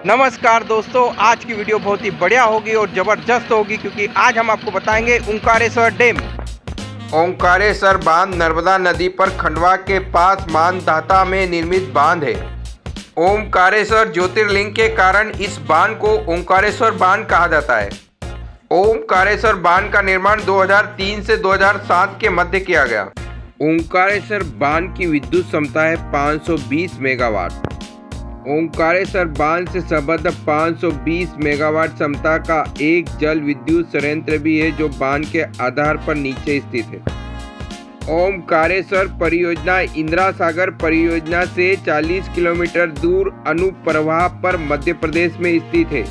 नमस्कार दोस्तों, आज की वीडियो बहुत ही बढ़िया होगी और ज़बरदस्त होगी क्योंकि आज हम आपको बताएंगे ओंकारेश्वर डैम। ओंकारेश्वर बांध नर्मदा नदी पर खंडवा के पास मानधाता में निर्मित बांध है। ओंकारेश्वर ज्योतिर्लिंग के कारण इस बांध को ओंकारेश्वर बांध कहा जाता है। ओंकारेश्वर बांध का निर्माण 2003 से 2007 के मध्य किया गया। ओंकारेश्वर बांध की विद्युत क्षमता है 520 मेगावाट। ओंकारेश्वर बांध से संबद्ध 520 मेगावाट क्षमता का एक जल विद्युत संयंत्र भी है जो बांध के आधार पर नीचे स्थित है। ओंकारेश्वर परियोजना इंदिरा सागर परियोजना से 40 किलोमीटर दूर अनुप्रवाह पर मध्य प्रदेश में स्थित है।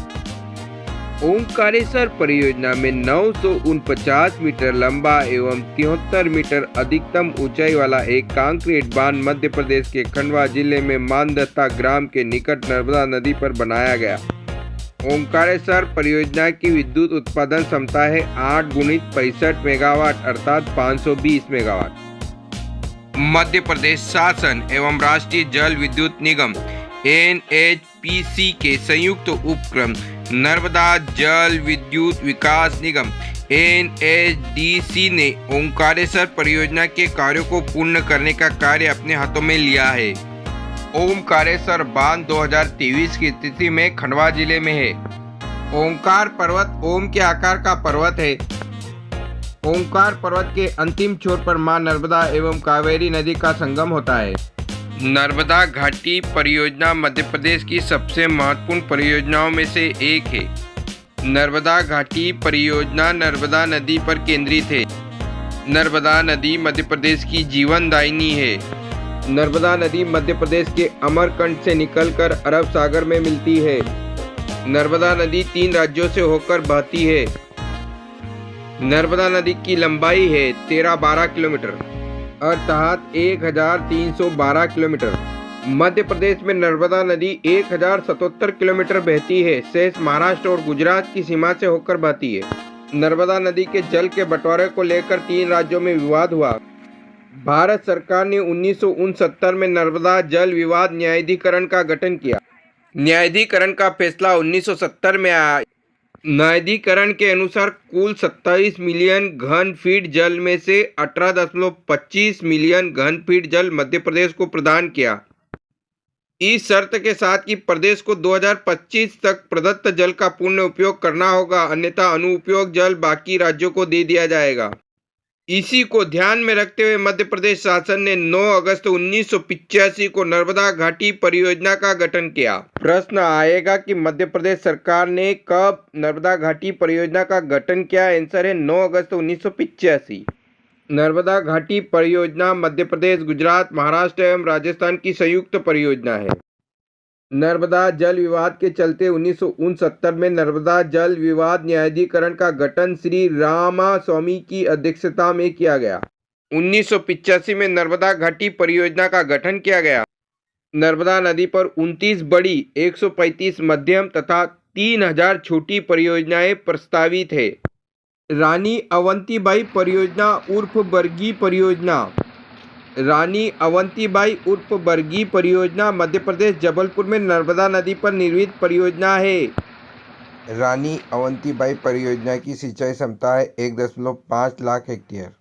ओंकारेश्वर परियोजना में 949 मीटर लंबा एवं 73 मीटर अधिकतम ऊंचाई वाला एक कंक्रीट बांध मध्य प्रदेश के खंडवा जिले में मानधाता ग्राम के निकट नर्मदा नदी पर बनाया गया। ओंकारेश्वर परियोजना की विद्युत उत्पादन क्षमता है 8 × 65 मेगावाट अर्थात 520 मेगावाट। मध्य प्रदेश शासन एवं राष्ट्रीय जल विद्युत निगम NHPC के संयुक्त उपक्रम नर्मदा जल विद्युत विकास निगम NHDC ने ओंकारेश्वर परियोजना के कार्यों को पूर्ण करने का कार्य अपने हाथों में लिया है। ओंकारेश्वर बांध 2023 की स्थिति में खंडवा जिले में है। ओंकार पर्वत ओम के आकार का पर्वत है। ओंकार पर्वत के अंतिम छोर पर मां नर्मदा एवं कावेरी नदी का संगम होता है। नर्मदा घाटी परियोजना मध्य प्रदेश की सबसे महत्वपूर्ण परियोजनाओं में से एक है। नर्मदा घाटी परियोजना नर्मदा नदी पर केंद्रित है। नर्मदा नदी मध्य प्रदेश की जीवनदायिनी है। नर्मदा नदी मध्य प्रदेश के अमरकंटक से निकलकर अरब सागर में मिलती है। नर्मदा नदी 3 राज्यों से होकर बहती है। नर्मदा नदी की लंबाई है 1312 किलोमीटर अर्थात 1312 किलोमीटर। मध्य प्रदेश में नर्मदा नदी 1077 किलोमीटर बहती है। शेष महाराष्ट्र और गुजरात की सीमा से होकर बहती है। नर्मदा नदी के जल के बंटवारे को लेकर 3 राज्यों में विवाद हुआ। भारत सरकार ने 1969 में नर्मदा जल विवाद न्यायाधिकरण का गठन किया। न्यायाधिकरण का फैसला 1970 में आया। न्यायाधिकरण के अनुसार कुल 27 मिलियन घन फीट जल में से 18.25 मिलियन घन फीट जल मध्य प्रदेश को प्रदान किया, इस शर्त के साथ कि प्रदेश को 2025 तक प्रदत्त जल का पूर्ण उपयोग करना होगा, अन्यथा अनुपयोग जल बाकी राज्यों को दे दिया जाएगा। इसी को ध्यान में रखते हुए मध्य प्रदेश शासन ने 9 अगस्त 1985 को नर्मदा घाटी परियोजना का गठन किया। प्रश्न आएगा कि मध्य प्रदेश सरकार ने कब नर्मदा घाटी परियोजना का गठन किया? आंसर है 9 अगस्त 1985। नर्मदा घाटी परियोजना मध्य प्रदेश, गुजरात, महाराष्ट्र एवं राजस्थान की संयुक्त परियोजना है। नर्मदा जल विवाद के चलते 1969 में नर्मदा जल विवाद न्यायाधिकरण का गठन श्री रामास्वामी की अध्यक्षता में किया गया। 1985 में नर्मदा घाटी परियोजना का गठन किया गया। नर्मदा नदी पर 29 बड़ी, 135 मध्यम तथा 3000 छोटी परियोजनाएं प्रस्तावित है। रानी अवंतीबाई परियोजना उर्फ बरगी परियोजना रानी अवंतीबाई उर्फ बरगी परियोजना मध्य प्रदेश जबलपुर में नर्मदा नदी पर निर्मित परियोजना है। रानी अवंतीबाई परियोजना की सिंचाई क्षमता है 1.5 लाख हेक्टेयर।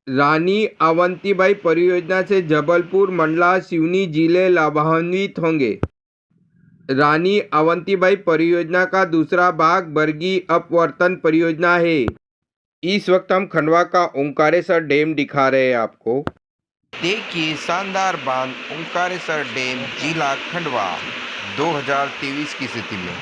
रानी अवंतीबाई परियोजना से जबलपुर, मंडला, सिवनी जिले लाभान्वित होंगे। रानी अवंतीबाई परियोजना का दूसरा भाग बरगी अपवर्तन परियोजना है। इस वक्त हम खंडवा का ओंकारेश्वर डैम दिखा रहे हैं आपको। देखिए शानदार बांध ओंकारेश्वर डैम, जिला खंडवा 2023 की स्थिति में।